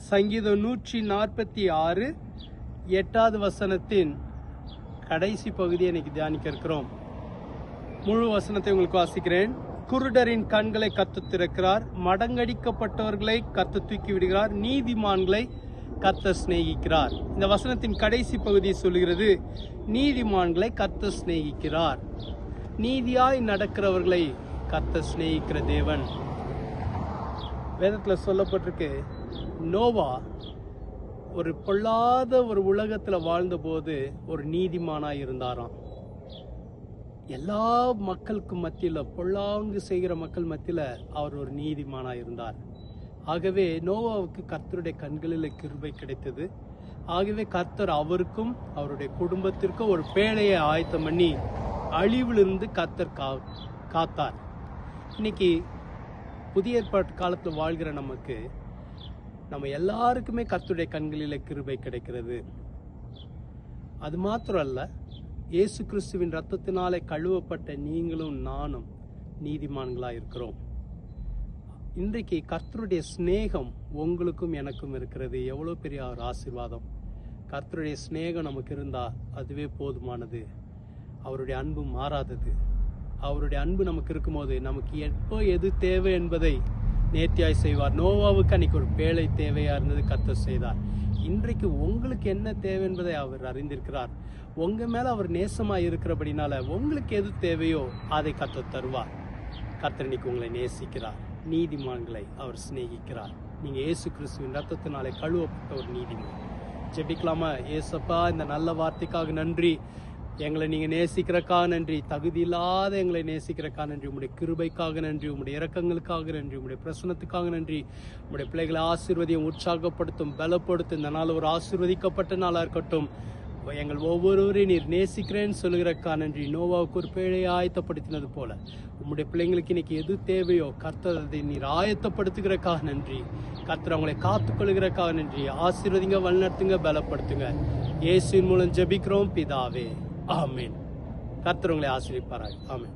சங்கீதம் 146 8வது வசனத்தின் கடைசி பகுதியை இன்னைக்கு தியானிக்க இருக்கிறோம். முழு வசனத்தை உங்களுக்கு வாசிக்கிறேன். குருடரின் கண்களை கர்த்தர் திறக்கிறார், மடங்கடிக்கப்பட்டவர்களை கர்த்தர் தூக்கி விடுகிறார், நீதிமான்களை கர்த்தர் சிநேகிக்கிறார். இந்த வசனத்தின் கடைசி பகுதி சொல்லுகிறது, நீதிமான்களை கர்த்தர் சிநேகிக்கிறார். நீதியாய் நடக்கிறவர்களை கர்த்தர் சிநேகிக்கிற தேவன். வேதத்தில் சொல்லப்பட்டிருக்கு, நோவா ஒரு பொல்லாத ஒரு உலகத்தில் வாழ்ந்தபோது ஒரு நீதிமானாய் இருந்தாராம். எல்லா மக்களுக்கு மத்தியில், பொல்லாங்கு செய்கிற மக்கள் மத்தியில் அவர் ஒரு நீதிமானாய் இருந்தார். ஆகவே நோவாவுக்கு கர்த்தருடைய கண்களில் கிருபை கிடைத்தது. ஆகவே கர்த்தர் அவருக்கும் அவருடைய குடும்பத்திற்கும் ஒரு பேழையை ஆயத்தம் பண்ணி அழிவிலிருந்து கர்த்தர் காத்தார். இன்னைக்கு புதிய ஏற்பாட்டு காலத்தில் வாழ்கிற நமக்கு, நம்ம எல்லாருக்குமே கர்த்தருடைய கண்களில் கிருபை கிடைக்கிறது. அது மாத்திரம் அல்ல, இயேசு கிறிஸ்துவின் இரத்தத்தினாலே கழுவப்பட்ட நீங்களும் நானும் நீதிமான்களாக இருக்கிறோம். இன்றைக்கு கர்த்தருடைய சிநேகம் உங்களுக்கும் எனக்கும் இருக்கிறது. எவ்வளோ பெரிய ஒரு ஆசீர்வாதம்! கர்த்தருடைய சிநேகம் நமக்கு இருந்தால் அதுவே போதுமானது. அவருடைய அன்பு மாறாதது. அவருடைய அன்பு நமக்கு இருக்கும்போது நமக்கு எப்போ எது தேவை என்பதை நேர்த்தியாய் செய்வார். நோவாவுக்கு அன்னைக்கு ஒரு பேழை தேவையா இருந்தது, கர்த்தர் செய்தார். இன்றைக்கு உங்களுக்கு என்ன தேவை என்பதை அவர் அறிந்திருக்கிறார். உங்க மேல அவர் நேசமாய் இருக்கிறபடினால உங்களுக்கு எது தேவையோ அதை கர்த்தர் தருவார். கர்த்தர் இன்னைக்கு உங்களை நேசிக்கிறார். நீதிமான்களை அவர் சிநேகிக்கிறார். நீங்க இயேசு கிறிஸ்துவின் இரத்தத்தினாலே கழுவப்பட்ட ஒரு நீதிமான். ஜெபிக்கலாமா? ஏசப்பா, இந்த நல்ல வார்த்தைக்காக நன்றி. எங்களை நீங்க நேசிக்கிறக்காக நன்றி. தகுதி இல்லாத எங்களை நேசிக்கிறக்காக நன்றி. உங்களுடைய கிருபைக்காக நன்றி. உங்களுடைய இரக்கங்களுக்காக நன்றி. உங்களுடைய பிரசனத்துக்காக நன்றி. உங்களுடைய பிள்ளைகளை ஆசீர்வதியும், உற்சாகப்படுத்தும், பலப்படுத்தும். இந்த நாள் ஒரு ஆசீர்வதிக்கப்பட்ட நாளா இருக்கட்டும். எங்கள் ஒவ்வொருவரையும் நீர் நேசிக்கிறேன்னு சொல்லுகிறக்கா நன்றி. நோவாவுக்கு ஒரு பேழையை ஆயத்தப்படுத்தினது போல உங்களுடைய பிள்ளைங்களுக்கு இன்னைக்கு எது தேவையோ கர்த்தர் அதை நீர் ஆயத்தப்படுத்துகிறக்காக நன்றி. கர்த்தர் அவங்களை காத்துக்கொள்கிறக்காக நன்றி. ஆசீர்வதிங்க, வழிநடத்துங்க, பலப்படுத்துங்க. இயேசுவின் மூலம் ஜெபிக்கிறோம் பிதாவே, ஆமென். கர்த்தர் உங்களை ஆசீர்வதிப்பாராக. ஆமென்.